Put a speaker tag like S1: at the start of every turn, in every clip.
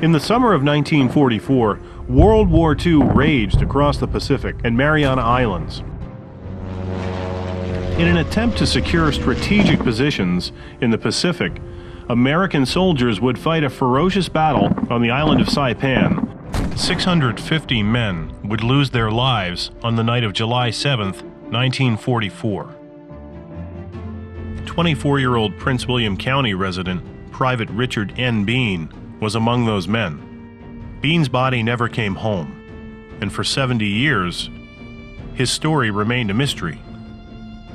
S1: In the summer of 1944, World War II raged across the Pacific and Mariana Islands. In an attempt to secure strategic positions in the Pacific, American soldiers would fight a ferocious battle on the island of Saipan. 650 men would lose their lives on the night of July 7, 1944. 24-year-old Prince William County resident Private Richard N. Bean was among those men. Bean's body never came home, and for 70 years, his story remained a mystery.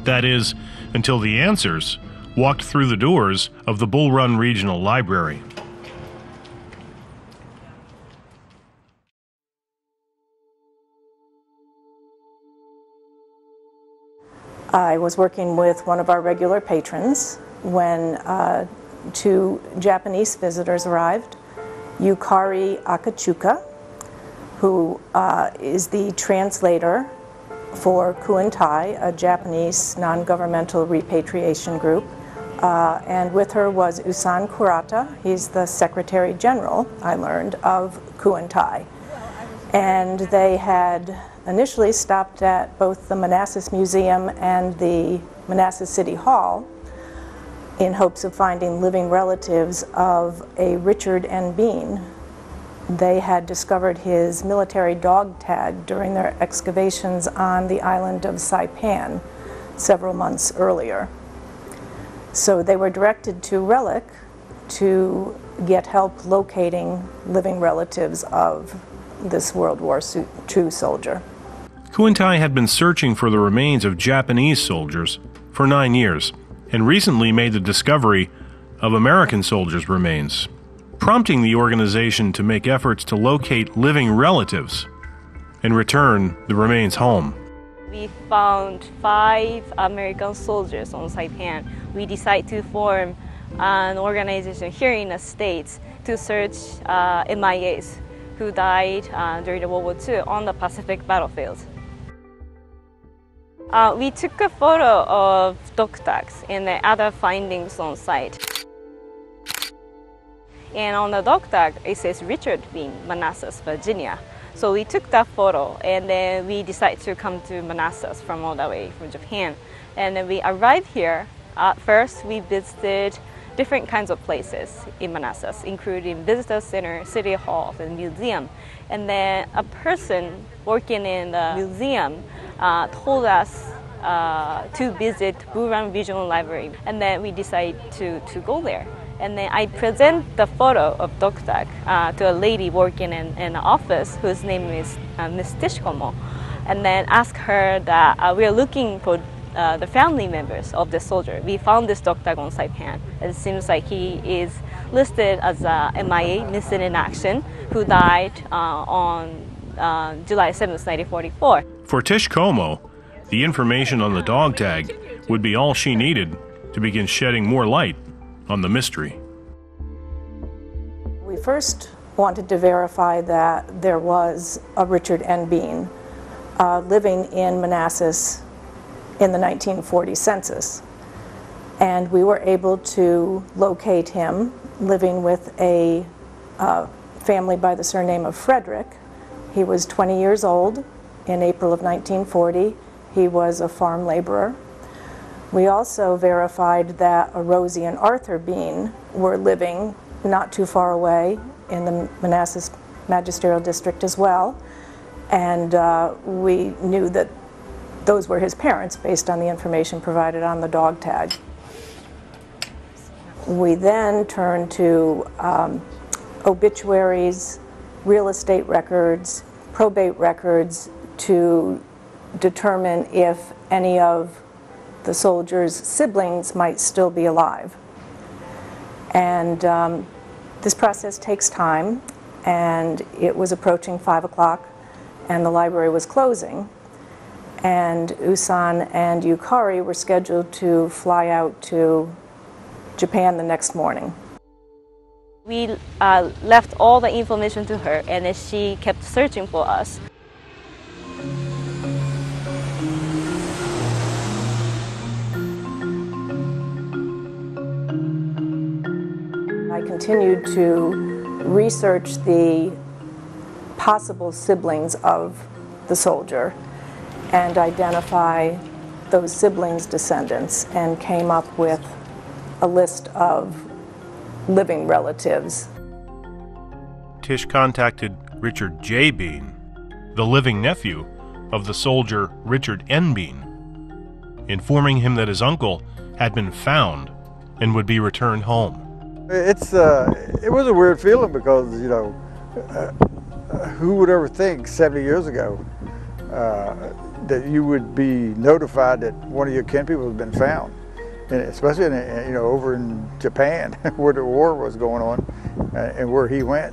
S1: That is, until the answers walked through the doors of the Bull Run Regional Library.
S2: I was working with one of our regular patrons when two Japanese visitors arrived. Yukari Akachuka, who is the translator for Kuantai, a Japanese non-governmental repatriation group. And with her was Usan Kurata. He's the Secretary General, I learned, of Kuantai. And they had initially stopped at both the Manassas Museum and the Manassas City Hall in hopes of finding living relatives of a Richard N. Bean. They had discovered his military dog tag during their excavations on the island of Saipan several months earlier. So they were directed to Relic to get help locating living relatives of this World War II soldier.
S1: Kuantai had been searching for the remains of Japanese soldiers for 9 years, and recently made the discovery of American soldiers' remains, prompting the organization to make efforts to locate living relatives and return the remains home.
S3: We found 5 American soldiers on Saipan. We decided to form an organization here in the States to search MIAs who died during the World War II on the Pacific battlefield. We took a photo of dog tags and the other findings on site. And on the dog tag, it says Richard Bean, Manassas, Virginia. So we took that photo, and then we decided to come to Manassas from all the way from Japan. And then we arrived here. First, we visited different kinds of places in Manassas, including visitor center, city hall, and museum. And then a person working in the museum told us to visit Bull Run Regional Library, and then we decided to go there. And then I present the photo of dog tag to a lady working in an office whose name is Miss Tishikomo, and then ask her that we are looking for the family members of the soldier. We found this dog tag on Saipan. It seems like he is listed as a MIA, missing in action, who died on July 7th, 1944.
S1: For Tishikomo, the information on the dog tag would be all she needed to begin shedding more light on the mystery.
S2: We first wanted to verify that there was a Richard N. Bean living in Manassas in the 1940 census. And we were able to locate him living with a family by the surname of Frederick. He was 20 years old in April of 1940. He was a farm laborer. We also verified that a Rosie and Arthur Bean were living not too far away in the Manassas Magisterial District as well. And we knew that those were his parents based on the information provided on the dog tag. We then turned to obituaries, real estate records, probate records to determine if any of the soldiers' siblings might still be alive. And this process takes time, and it was approaching 5 o'clock, and the library was closing. And Usan and Yukari were scheduled to fly out to Japan the next morning.
S3: We left all the information to her, and then she kept searching for us.
S2: I continued to research the possible siblings of the soldier and identify those siblings' descendants, and came up with a list of living relatives.
S1: Tish contacted Richard J. Bean, the living nephew of the soldier Richard N. Bean, informing him that his uncle had been found and would be returned home.
S4: It was a weird feeling because, you know, who would ever think 70 years ago that you would be notified that one of your kin people has been found, and especially you know, over in Japan where the war was going on and where he went.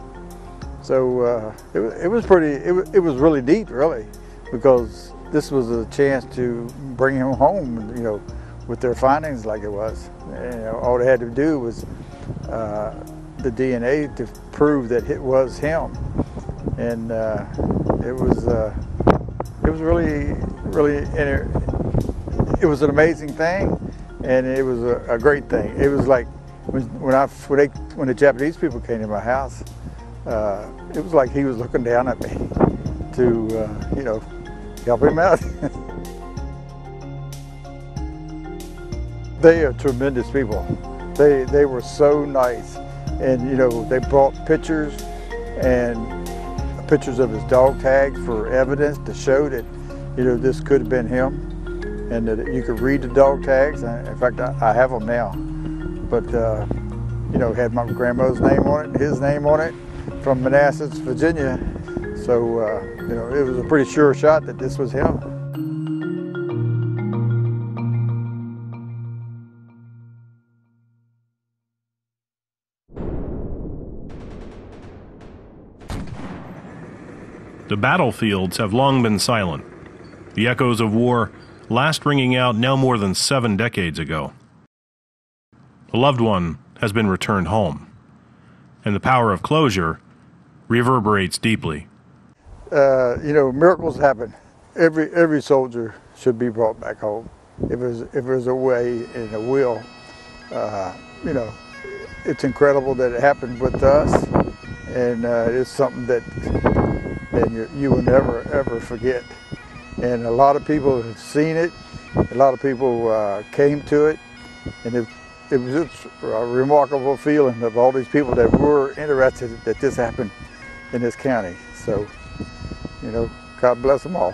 S4: So it was really neat, really, because this was a chance to bring him home, you know, with their findings like it was. You know, all they had to do was the DNA to prove that it was him, and it was really it was an amazing thing, and it was a great thing. It was like when the Japanese people came to my house, it was like he was looking down at me to you know, help him out. They are tremendous people. They were so nice, and you know, they brought pictures of his dog tags for evidence to show that, you know, this could have been him, and that you could read the dog tags. In fact, I have them now. But you know, had my grandmother's name on it, his name on it, from Manassas, Virginia. So you know, it was a pretty sure shot that this was him.
S1: The battlefields have long been silent, the echoes of war last ringing out now more than 7 decades ago. A loved one has been returned home, and the power of closure reverberates deeply.
S4: You know, miracles happen. Every soldier should be brought back home. If there's a way and a will, you know, it's incredible that it happened with us, and it's something that you will never ever forget. And a lot of people have seen it. A lot of people came to it, and it was just a remarkable feeling of all these people that were interested that this happened in this county. So, you know, God bless them all.